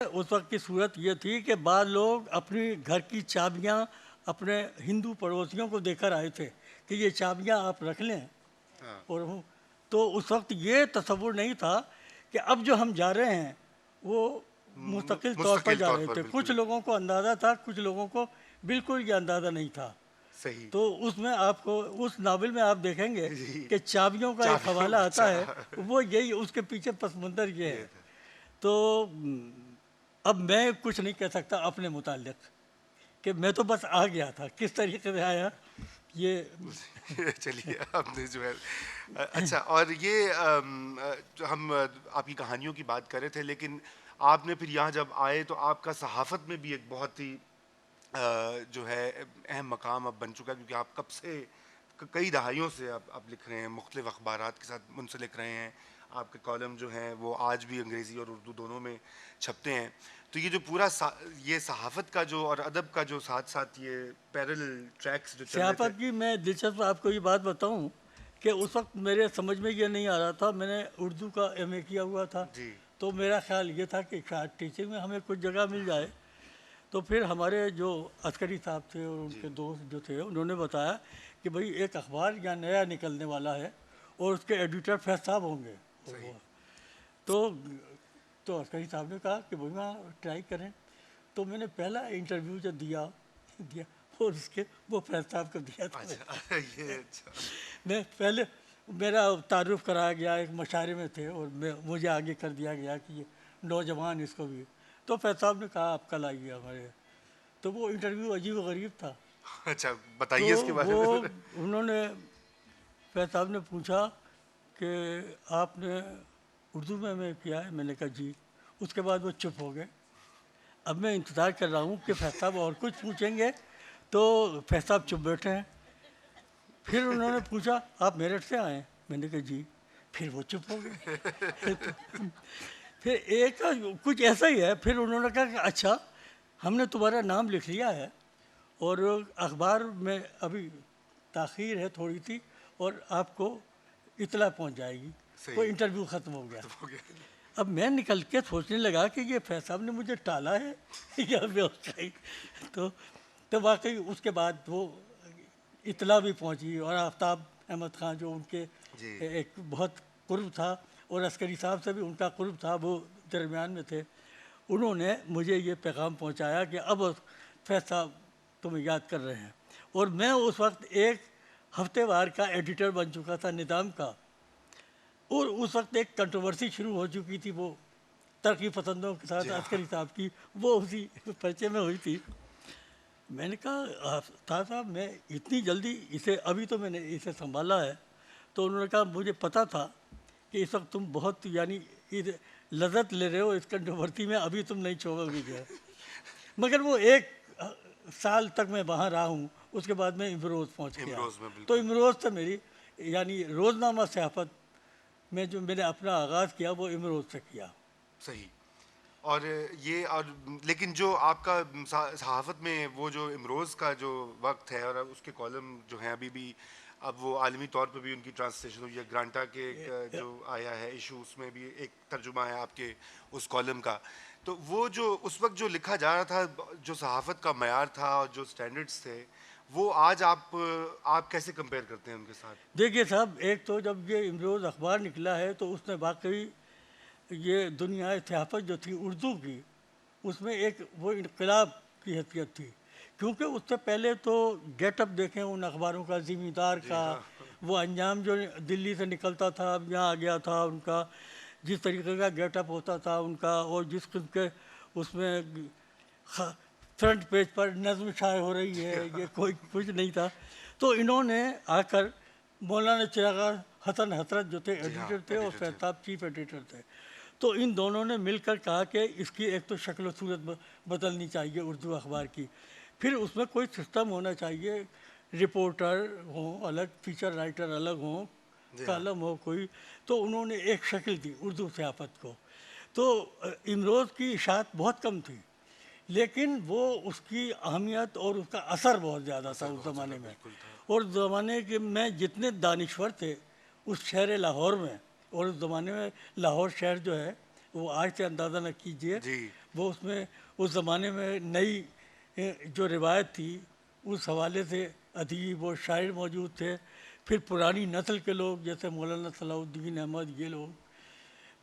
اس وقت کی صورت یہ تھی کہ بعض لوگ اپنی گھر کی چابیاں اپنے ہندو پڑوسیوں کو دے کر آئے تھے کہ یہ چابیاں آپ رکھ لیں. اور تو اس وقت یہ تصور نہیں تھا کہ اب جو ہم جا رہے ہیں وہ مستقل طور پر جا رہے تھے. کچھ لوگوں کو اندازہ تھا, کچھ لوگوں کو بالکل یہ اندازہ نہیں تھا. تو اس میں آپ کو اس ناول میں آپ دیکھیں گے کہ چابیوں کا ایک حوالہ آتا ہے, وہ یہی اس کے پیچھے پس منظر یہ ہے. تو اب میں کچھ نہیں کہہ سکتا اپنے متعلق کہ میں تو بس آ گیا تھا, کس طریقے سے آیا یہ چلیے آپ نے جو ہے اچھا. اور یہ ہم آپ کی کہانیوں کی بات کر رہے تھے, لیکن آپ نے پھر یہاں جب آئے تو آپ کا صحافت میں بھی ایک بہت ہی جو ہے اہم مقام اب بن چکا ہے, کیونکہ آپ کب سے کئی دہائیوں سے آپ لکھ رہے ہیں, مختلف اخبارات کے ساتھ منسلک رہے ہیں. آپ کے کالم جو ہیں وہ آج بھی انگریزی اور اردو دونوں میں چھپتے ہیں. تو یہ جو پورا یہ صحافت کا جو اور ادب کا جو ساتھ ساتھ یہ پیرل ٹریکس جو چل رہے تھے. صحافت کی میں دلچسپ آپ کو یہ بات بتاؤں کہ اس وقت میرے سمجھ میں یہ نہیں آ رہا تھا. میں نے اردو کا ایم اے کیا ہوا تھا, تو میرا خیال یہ تھا کہ شاید ٹیچنگ میں ہمیں کچھ جگہ مل جائے. تو پھر ہمارے جو عسکری صاحب تھے اور ان کے دوست جو تھے انہوں نے بتایا کہ بھائی ایک اخبار یہاں نیا نکلنے والا ہے اور اس کے ایڈیٹر فیض صاحب ہوں گے. تو عسکری صاحب نے کہا کہ بھائی وہاں ٹرائی کریں. تو میں نے پہلا انٹرویو جو دیا اور اس کے وہ فیض صاحب کو دیا تھا. میں پہلے میرا تعارف کرایا گیا, ایک مشاعرے میں تھے اور مجھے آگے کر دیا گیا کہ یہ نوجوان اس کو بھی. تو فیض صاحب نے کہا آپ کل آئیے ہمارے. تو وہ انٹرویو عجیب و غریب تھا. اچھا بتائیے اس کے بارے میں. انہوں نے فیض صاحب نے پوچھا کہ آپ نے اردو میں کیا ہے. میں نے کہا جی. اس کے بعد وہ چپ ہو گئے. اب میں انتظار کر رہا ہوں کہ فیض صاحب اور کچھ پوچھیں گے, تو فیض صاحب چپ بیٹھے ہیں. پھر انہوں نے پوچھا آپ میرٹھ سے آئے ہیں. میں نے کہا جی. پھر وہ چپ ہو گئے. پھر ایک کچھ ایسا ہی ہے. پھر انہوں نے کہا کہ اچھا ہم نے تمہارا نام لکھ لیا ہے اور اخبار میں ابھی تاخیر ہے تھوڑی سی اور آپ کو اطلاع پہنچ جائے گی. تو انٹرویو ختم ہو گیا. اب میں نکل کے سوچنے لگا کہ یہ فیض صاحب نے مجھے ٹالا ہے یا تو واقعی اس کے بعد وہ اطلاع بھی پہنچی. اور آفتاب احمد خان جو ان کے ایک بہت قرب تھا اور عسکری صاحب سے بھی ان کا قرب تھا, وہ درمیان میں تھے, انہوں نے مجھے یہ پیغام پہنچایا کہ اب فیض صاحب تمہیں یاد کر رہے ہیں. اور میں اس وقت ایک ہفتے وار کا ایڈیٹر بن چکا تھا نظام کا, اور اس وقت ایک کنٹروورسی شروع ہو چکی تھی وہ ترقی پسندوں کے ساتھ عسکری صاحب کی, وہ اسی پرچے میں ہوئی تھی. میں نے کہا صاحب میں اتنی جلدی اسے ابھی تو میں نے اسے سنبھالا ہے. تو انہوں نے کہا مجھے پتا تھا کہ اس وقت تم بہت یعنی لذت لے رہے ہو اس کنٹروورسی میں, ابھی تم نہیں چھوڑو گے. مگر وہ ایک سال تک میں وہاں رہا ہوں. اس کے بعد میں امروز پہنچ گیا. تو امروز سے میری یعنی روزنامہ صحافت میں جو میں نے اپنا آغاز کیا وہ امروز سے کیا. صحیح. اور یہ اور لیکن جو آپ کا صحافت میں وہ جو امروز کا جو وقت ہے اور اس کے کالم جو ہیں ابھی بھی, اب وہ عالمی طور پہ بھی ان کی ٹرانسلیشن ہوئی ہے. گرانٹا کے ایک جو آیا ہے ایشو, اس میں بھی ایک ترجمہ ہے آپ کے اس کالم کا. تو وہ جو اس وقت جو لکھا جا رہا تھا, جو صحافت کا معیار تھا اور جو سٹینڈرڈز تھے, وہ آج آپ کیسے کمپیئر کرتے ہیں ان کے ساتھ؟ دیکھیے صاحب, ایک تو جب یہ امروز اخبار نکلا ہے تو اس نے واقعی یہ دنیا صحافت جو تھی اردو کی, اس میں ایک وہ انقلاب کی حیثیت تھی. کیونکہ اس سے پہلے تو گیٹ اپ دیکھیں ان اخباروں کا, زمیندار کا وہ انجام جو دلی سے نکلتا تھا اب یہاں آ گیا تھا, ان کا جس طریقے کا گیٹ اپ ہوتا تھا ان کا, اور جس قسم کے اس میں فرنٹ پیج پر نظم شائع ہو رہی ہے, یہ کوئی کچھ نہیں تھا. تو انہوں نے آ کر مولانا چراغ حسن حسرت جو تھے ایڈیٹر تھے اور فیض صاحب چیف ایڈیٹر تھے, تو ان دونوں نے مل کر کہا کہ اس کی ایک تو شکل و صورت بدلنی چاہیے اردو اخبار کی. پھر اس میں کوئی سسٹم ہونا چاہیے, رپورٹر ہوں الگ, فیچر رائٹر الگ ہوں, کالم ہو کوئی. تو انہوں نے ایک شکل دی اردو صحافت کو. تو امروز کی اشاعت بہت کم تھی, لیکن وہ اس کی اہمیت اور اس کا اثر بہت زیادہ تھا اس زمانے میں. اور زمانے کے میں جتنے دانشور تھے اس شہر لاہور میں, اور اس زمانے میں لاہور شہر جو ہے وہ آج سے اندازہ نہ کیجیے, وہ اس میں اس زمانے میں نئی جو روایت تھی اس حوالے سے ادیب اور شاعر موجود تھے. پھر پرانی نسل کے لوگ جیسے مولانا صلاح الدین احمد، یہ لوگ.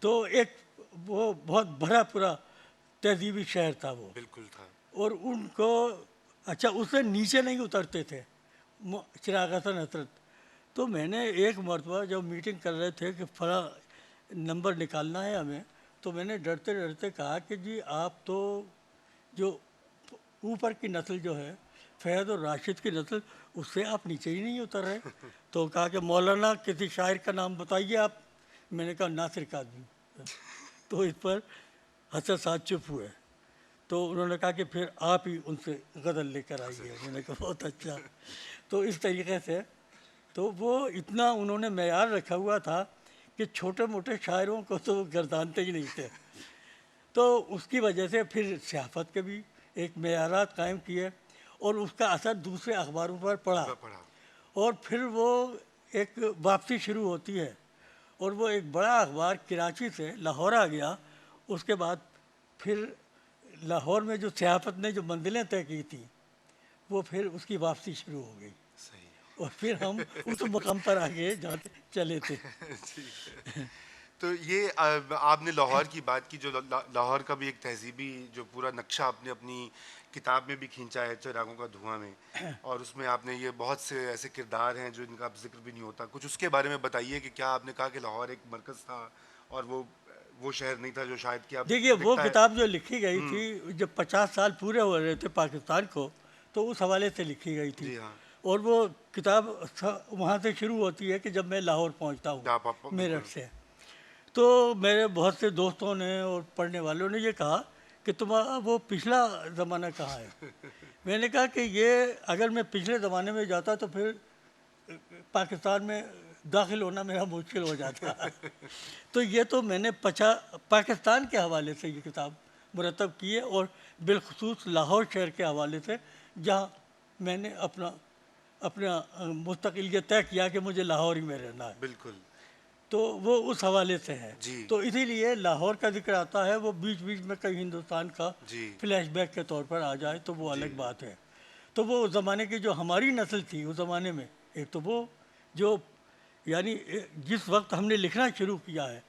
تو ایک وہ بہت بھرا پورا تہذیبی شہر تھا وہ. بالکل تھا. اور ان کو اچھا اس سے نیچے نہیں اترتے تھے چراغ حسن حضرت. تو میں نے ایک مرتبہ جب میٹنگ کر رہے تھے کہ فلاں نمبر نکالنا ہے ہمیں، تو میں نے ڈرتے ڈرتے کہا کہ جی آپ تو جو اوپر کی نسل جو ہے فیض اور راشد کی نسل، اس سے آپ نیچے ہی نہیں اتر رہے. تو کہا کہ مولانا کسی شاعر کا نام بتائیے آپ. میں نے کہا ناصر کاظمی. تو اس پر حسن صاحب چپ ہوئے. تو انہوں نے کہا کہ پھر آپ ہی ان سے غزل لے کر آئیے. میں نے کہا بہت اچھا. تو اس طریقے سے تو وہ اتنا انہوں نے معیار رکھا ہوا تھا کہ چھوٹے موٹے شاعروں کو تو گردانتے ہی نہیں تھے. تو اس کی وجہ سے پھر صحافت کے بھی ایک معیارات قائم کیے اور اس کا اثر دوسرے اخباروں پر پڑا. اور پھر وہ ایک واپسی شروع ہوتی ہے اور وہ ایک بڑا اخبار کراچی سے لاہور آ گیا. اس کے بعد پھر لاہور میں جو صحافت نے جو منزلیں طے کی تھیں وہ پھر اس کی واپسی شروع ہو گئی. اور پھر ہم اس مقام پر آگے جاتے چلے تھے. تو یہ آپ نے لاہور کی بات کی، جو لاہور کا بھی ایک تہذیبی جو پورا نقشہ آپ نے اپنی کتاب میں بھی کھینچا ہے چراغوں کا دھواں میں، اور اس میں آپ نے یہ بہت سے ایسے کردار ہیں جو ان کا ذکر بھی نہیں ہوتا. کچھ اس کے بارے میں بتائیے کہ کیا آپ نے کہا کہ لاہور ایک مرکز تھا اور وہ شہر نہیں تھا جو شاید کہ اب دیکھیے وہ دکھتا ہے. کتاب جو لکھی گئی تھی جب 50 سال پورے ہو رہے تھے پاکستان کو، تو اس حوالے سے لکھی گئی تھی. جی ہاں. اور وہ کتاب وہاں سے شروع ہوتی ہے کہ جب میں لاہور پہنچتا ہوں میرٹھ سے. تو میرے بہت سے دوستوں نے اور پڑھنے والوں نے یہ کہا کہ تمہارا وہ پچھلا زمانہ کہاں ہے. میں نے کہا کہ یہ اگر میں پچھلے زمانے میں جاتا تو پھر پاکستان میں داخل ہونا میرا مشکل ہو جاتا. تو یہ تو میں نے پاکستان کے حوالے سے یہ کتاب مرتب کی ہے، اور بالخصوص لاہور شہر کے حوالے سے جہاں میں نے اپنا مستقل یہ طے کیا کہ مجھے لاہور ہی میں رہنا ہے. بالکل. تو وہ اس حوالے سے ہے. جی. تو اسی لیے لاہور کا ذکر آتا ہے، وہ بیچ بیچ میں کئی ہندوستان کا جی. فلیش بیک کے طور پر آ جائے تو وہ الگ بات ہے. تو وہ اس زمانے کی جو ہماری نسل تھی اس زمانے میں، ایک تو وہ جو یعنی جس وقت ہم نے لکھنا شروع کیا ہے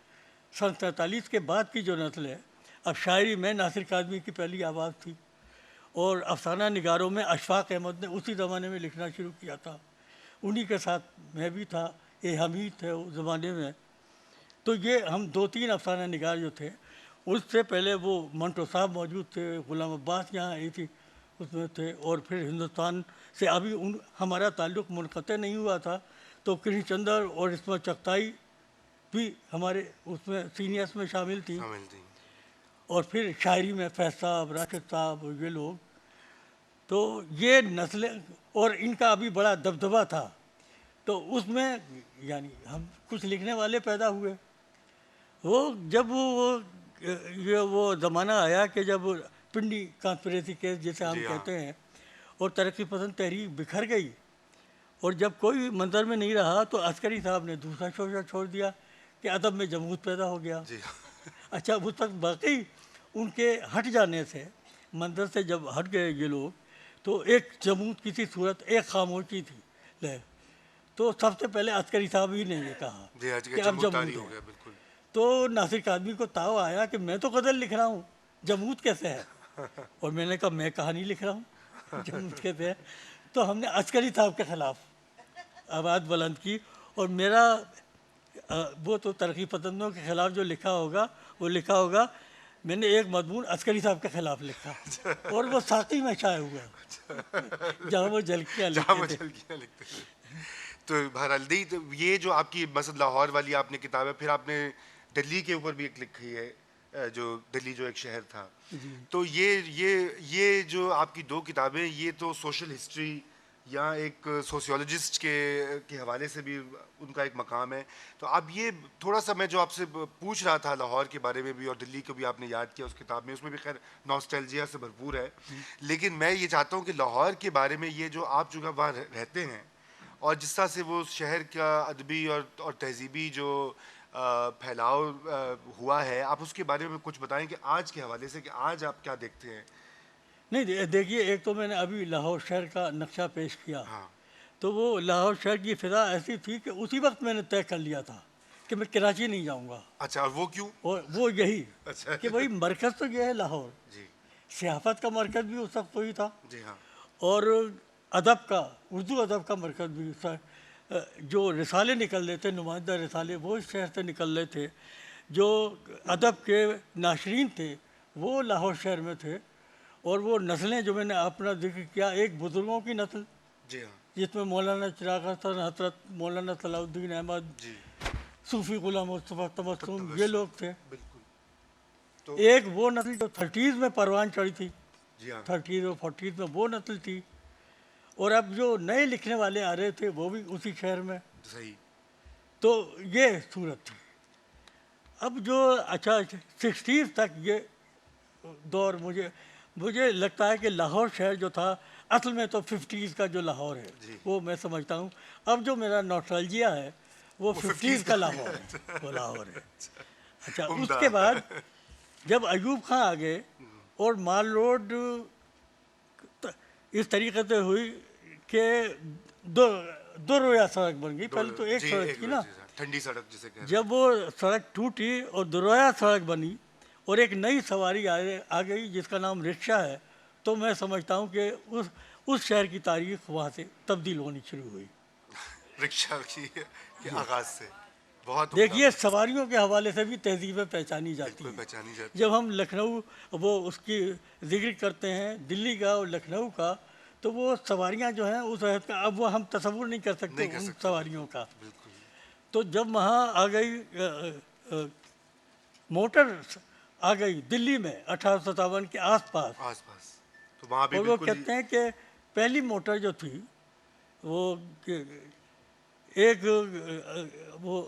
47 کے بعد کی جو نسل ہے. اب شاعری میں ناصر کاظمی کی پہلی آواز تھی، اور افسانہ نگاروں میں اشفاق احمد نے اسی زمانے میں لکھنا شروع کیا تھا. انہی کے ساتھ میں بھی تھا، اے حمید تھے اس زمانے میں. تو یہ ہم 2-3 افسانہ نگار جو تھے. اس سے پہلے وہ منٹو صاحب موجود تھے، غلام عباس یہاں آئی تھی اس میں تھے، اور پھر ہندوستان سے ابھی ہمارا تعلق منقطع نہیں ہوا تھا. تو کرشن چندر اور عصمت چغتائی بھی ہمارے اس میں سینئرس میں شامل تھیں. اور پھر شاعری میں فیض صاحب، راشد صاحب اور یہ لوگ. تو یہ نسلیں اور ان کا ابھی بڑا دبدبہ تھا. تو اس میں یعنی ہم کچھ لکھنے والے پیدا ہوئے. وہ جب وہ زمانہ آیا کہ جب پنڈی کانسپریسی کیس جسے ہم کہتے ہیں، اور ترقی پسند تحریک بکھر گئی، اور جب کوئی منظر میں نہیں رہا تو عسکری صاحب نے دوسرا شوشہ چھوڑ دیا کہ ادب میں جمود پیدا ہو گیا. اچھا اس وقت باقی ان کے ہٹ جانے سے، منظر سے جب ہٹ گئے یہ لوگ، تو ایک جمود کی سی صورت، ایک خاموشی تھی. تو سب سے پہلے عسکری صاحب ہی نے یہ کہا کہ اب جمود ہے. تو ناصر کاظمی کو تاؤ آیا کہ میں تو غزل لکھ رہا ہوں، جمود کیسے ہے. اور میں نے کہا میں کہانی لکھ رہا ہوں، جمود کیسے ہے. تو ہم نے عسکری صاحب کے خلاف آواز بلند کی، اور میرا وہ تو ترقی پسندوں کے خلاف جو لکھا ہوگا میں نے ایک مضمون عسکری صاحب کے خلاف لکھا، اور وہ ساقی میں شائع ہوا جہاں وہ جھلکیاں لکھتے تھے. تو بہرحال یہ جو آپ کی مثلا لاہور والی آپ نے کتاب ہے، پھر آپ نے دلی کے اوپر بھی ایک لکھی ہے، جو دلی جو ایک شہر تھا. تو یہ جو آپ کی 2 کتابیں، یہ تو سوشل ہسٹری یا ایک سوسیولوجسٹ کے حوالے سے بھی ان کا ایک مقام ہے. تو اب یہ تھوڑا سا میں جو آپ سے پوچھ رہا تھا لاہور کے بارے میں بھی، اور دلی کو بھی آپ نے یاد کیا اس کتاب میں، اس میں بھی خیر نوسٹیلجیا سے بھرپور ہے. لیکن میں یہ چاہتا ہوں کہ لاہور کے بارے میں یہ جو آپ جو وہاں رہتے ہیں، اور جس طرح سے وہ شہر کا ادبی اور تہذیبی جو پھیلاؤ ہوا ہے، آپ اس کے بارے میں کچھ بتائیں کہ آج کے حوالے سے کہ آج آپ کیا دیکھتے ہیں؟ نہیں دیکھیے، ایک تو میں نے ابھی لاہور شہر کا نقشہ پیش کیا، ہاں تو وہ لاہور شہر کی فضا ایسی تھی کہ اسی وقت میں نے طے کر لیا تھا کہ میں کراچی نہیں جاؤں گا، اچھا، اور وہ کیوں؟ اور وہ یہی اچھا کہ بھائی مرکز تو یہ ہے لاہور، جی صحافت کا مرکز بھی اس وقت وہی تھا، جی ہاں اور ادب کا، اردو ادب کا مرکز بھی جو رسالے نکل رہے تھے، نمائندہ رسالے وہ اس شہر سے نکل رہے تھے، جو ادب کے ناشرین تھے وہ لاہور شہر میں تھے، اور وہ نسلیں جو میں نے اپنا ذکر کیا، ایک بزرگوں کی نسل جی ہاں جس میں مولانا چراغ حسن حضرت، مولانا صلاح الدین احمد، جی صوفی غلام مصطفیٰ تبسم، یہ تبسم، لوگ تھے، بالکل. تو ایک وہ نسل جو 30s میں پروان چڑھی تھی، جی ہاں 30s اور 40s میں وہ نسل تھی، اور اب جو نئے لکھنے والے آ رہے تھے وہ بھی اسی شہر میں، صحیح. تو یہ صورت تھی. اب جو اچھا 60s تک یہ دور مجھے لگتا ہے کہ لاہور شہر جو تھا اصل میں تو 50s کا جو لاہور ہے جی وہ میں سمجھتا ہوں. اب جو میرا نوسٹالجیا ہے وہ 50s کا لاہور ہے، وہ لاہور ہے. اچھا، اس عمدہ. کے بعد جب ایوب خان آ گئے اور مال روڈ اس طریقے سے ہوئی کہ دو رویا سڑک بن گئی، پہلے تو ایک جی سڑک تھی نا، ٹھنڈی سڑک جسے کہہ رہے ہیں. جب وہ سڑک ٹوٹی اور درویا سڑک بنی اور ایک نئی سواری آ گئی جس کا نام رکشہ ہے، تو میں سمجھتا ہوں کہ اس شہر کی تاریخ وہاں سے تبدیل ہونی شروع ہوئی. رکشہ کے آغاز سے بہت عمدہ دیکھیے، بات. سواریوں کے حوالے سے بھی تہذیبیں پہچانی جاتی بالکل ہیں. پہچانی جاتی. جب ہم لکھنؤ وہ اس کی ذکر کرتے ہیں دلی کا اور لکھنؤ کا، تو وہ سواریاں جو ہیں اس وقت کا اب وہ ہم تصور نہیں کر سکتے نہیں کر ان سکتے. سواریوں کا. بالکل. تو جب وہاں آ گئی موٹر آ گئی دلی میں 1857 کے آس پاس، آس پاس تو وہاں بھی اور وہ بالکل کہتے ہیں کہ پہلی موٹر جو تھی وہ ایک وہ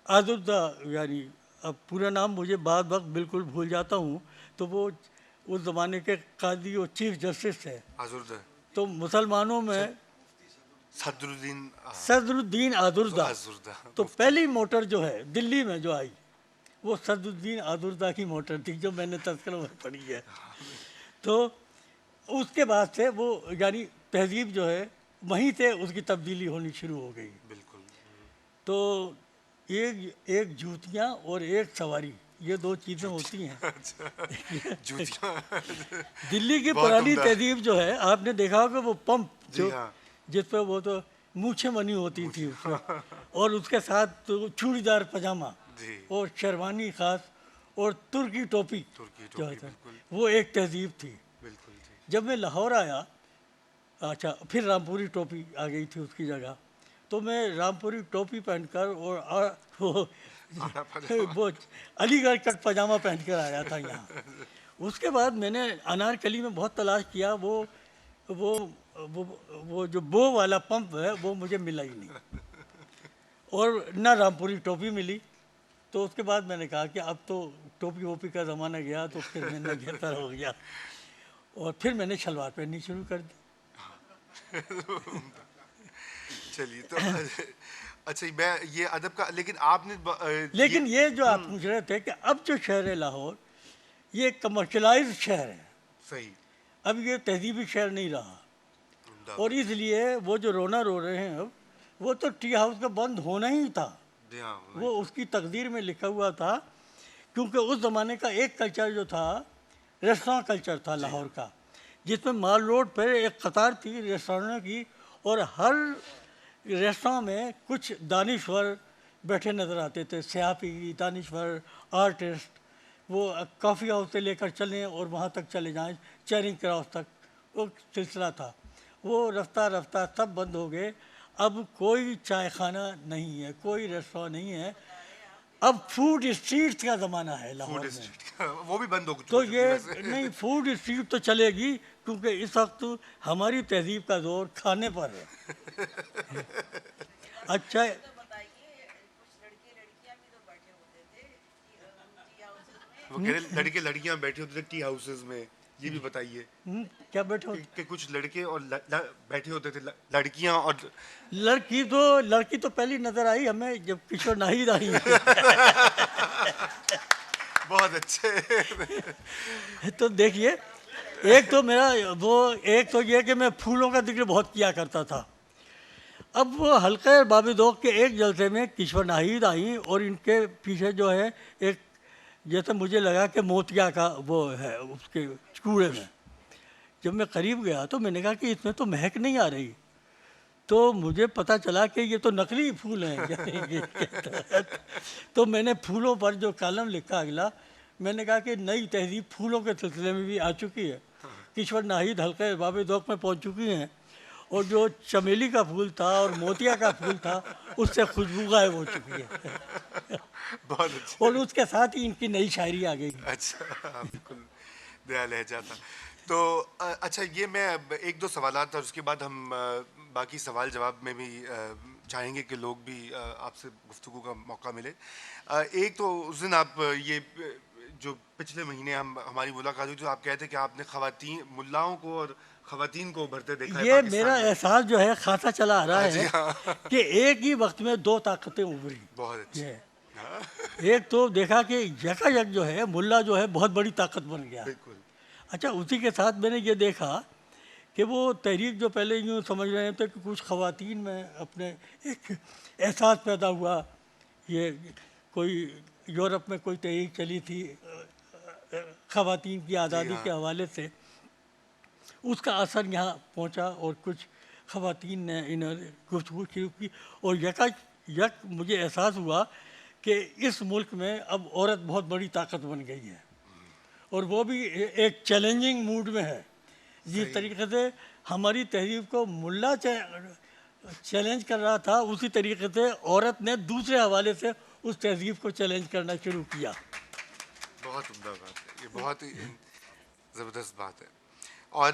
آزردہ، یعنی اب پورا نام مجھے بعد وقت بالکل بھول جاتا ہوں، تو وہ اس زمانے کے قاضی اور چیف جسٹس تھے. آزردہ تو مسلمانوں میں صدر الدین آزردہ. آزردہ تو مفتی. پہلی موٹر جو ہے دلی میں جو آئی وہ صدر الدین آزردہ کی موٹر تھی، جو میں نے تذکرہ میں پڑھی ہے. تو اس کے بعد سے وہ یعنی تہذیب جو ہے وہیں سے اس کی تبدیلی ہونی شروع ہو گئی. بالکل. تو ایک جوتیاں اور ایک سواری، یہ دو چیزیں ہوتی ہیں. جوتیاں دلی کی بہت پرانی عمدہ. تہذیب جو ہے، آپ نے دیکھا ہوگا وہ پمپ جی ہاں جس پہ وہ تو مونچھیں بنی ہوتی تھی اس پہ، اور اس کے ساتھ چوڑی دار پاجامہ جی اور شیروانی خاص اور ترکی ٹوپی ترکی جو ٹوپی. ہے بالکل وہ ایک تہذیب تھی. بالکل. جی جب میں لاہور آیا، اچھا پھر رامپوری ٹوپی آ گئی تھی اس کی جگہ، تو میں رامپوری ٹوپی پہن کر اور وہ علی گڑھ کٹ پاجامہ پہن کر آیا تھا یہاں. اس کے بعد میں نے انارکلی میں بہت تلاش کیا، وہ جو بو والا پمپ ہے وہ مجھے ملا ہی نہیں، اور نہ رامپوری ٹوپی ملی. تو اس کے بعد میں نے کہا کہ اب تو ٹوپی ووپی کا زمانہ گیا، تو پھر میں نے گھیرتا ہو گیا، اور پھر میں نے شلوار پہننی شروع کر دی. چلیے. تو اچھا میں یہ ادب کا، لیکن آپ نے لیکن یہ جو آپ پوچھ رہے تھے کہ اب جو شہر ہے لاہور، یہ ایک کمرشلائز شہر ہے، صحیح. اب یہ تہذیبی شہر نہیں رہا. عمدہ اور بات. اس لیے وہ جو رونا رو رہے ہیں اب، وہ تو ٹی ہاؤس کا بند ہونا ہی تھا. جی ہاں وہ اس کی تقدیر میں لکھا ہوا تھا، کیونکہ اس زمانے کا ایک کلچر جو تھا ریسٹوراں کلچر تھا لاہور کا، جس میں مال روڈ پہ ایک قطار تھی ریسٹورانوں کی، اور ہر ریسٹوراں میں کچھ دانشور بیٹھے نظر آتے تھے، صحافی، دانشور، آرٹسٹ. وہ کافی ہاؤس سے لے کر چلیں اور وہاں تک چلے جائیں، چیرنگ کراس تک وہ سلسلہ تھا. وہ رفتہ رفتہ سب بند ہو گئے. اب کوئی چائے خانہ نہیں ہے، کوئی ریسٹوراں نہیں ہے. اب فوڈ اسٹریٹ کا زمانہ ہے لاہور فوڈ میں. اسٹریٹ وہ بھی بند ہو تو چکی یہ ویسے. نہیں، فوڈ اسٹریٹ تو چلے گی، کیونکہ اس وقت ہماری تہذیب کا زور کھانے پر ہے. اچھا وہ کہہ رہے لڑکے لڑکیاں بیٹھے ہوتے تھے ٹی ہاؤسز میں. یہ بھی بتائیے کیا بیٹھے ہوتے؟ کہ کچھ لڑکے اور بیٹھے ہوتے تھے، لڑکیاں اور لڑکی تو پہلی نظر آئی ہمیں جب کشور ناہید آئی. بہت اچھے. تو دیکھیے، ایک تو یہ کہ میں پھولوں کا ذکر بہت کیا کرتا تھا. اب وہ حلقہ باب ذوق کے ایک جلسے میں کشور ناہید آئیں اور ان کے پیچھے جو ہے ایک، جیسے مجھے لگا کہ موتیا کا وہ ہے اس کے چوڑے میں. جب میں قریب گیا تو میں نے کہا کہ اس میں تو مہک نہیں آ رہی. تو مجھے پتہ چلا کہ یہ تو نقلی پھول ہیں. تو میں نے پھولوں پر جو کالم لکھا اگلا، میں نے کہا کہ نئی تہذیب پھولوں کے سلسلے میں بھی آ چکی ہے. کشور ناہید حلقہ باب ذوق میں پہنچ چکی ہیں، اور جو چمیلی کا پھول تھا اور موتیا کا پھول تھا اس سے خوشبو غائب ہو چکی ہے. بہت اچھا. اور اس کے ساتھ ہی ان کی نئی شاعری آ گئی. اچھا، بالکل نیا لہجہ تھا. تو اچھا، یہ میں ایک دو سوالات اور اس کے بعد ہم باقی سوال جواب میں بھی چاہیں گے کہ لوگ بھی آپ سے گفتگو کا موقع ملے. ایک تو اس دن آپ یہ جو پچھلے مہینے ہماری ملاقات ہوئی تو آپ کہتے کہ آپ نے خواتین ملاؤں کو اور خواتین کو ابھرتے دیکھا ہے یہ پاکستان میرا میں. احساس جو ہے خاصا چلا آ رہا جی ہے ہاں. کہ ایک ہی وقت میں دو طاقتیں ابھری. بہت اچھے. ایک تو دیکھا کہ یکا یک جو ہے ملا جو ہے بہت بڑی طاقت بن گیا. بالکل. اچھا، اسی کے ساتھ میں نے یہ دیکھا کہ وہ تحریک جو پہلے یوں سمجھ رہے تھے کہ کچھ خواتین میں اپنے ایک احساس پیدا ہوا. یہ کوئی یورپ میں کوئی تحریک چلی تھی خواتین کی آزادی کے حوالے سے، اس کا اثر یہاں پہنچا اور کچھ خواتین نے انہوں نے گفتگو شروع کی، اور یک مجھے احساس ہوا کہ اس ملک میں اب عورت بہت بڑی طاقت بن گئی ہے، اور وہ بھی ایک چیلنجنگ موڈ میں ہے. جس طریقے سے ہماری تہذیب کو ملا چیلنج کر رہا تھا، اسی طریقے سے عورت نے دوسرے حوالے سے اس تہذیب کو چیلنج کرنا شروع کیا. بہت عمدہ بات ہے، یہ بہت ہی زبردست بات ہے. اور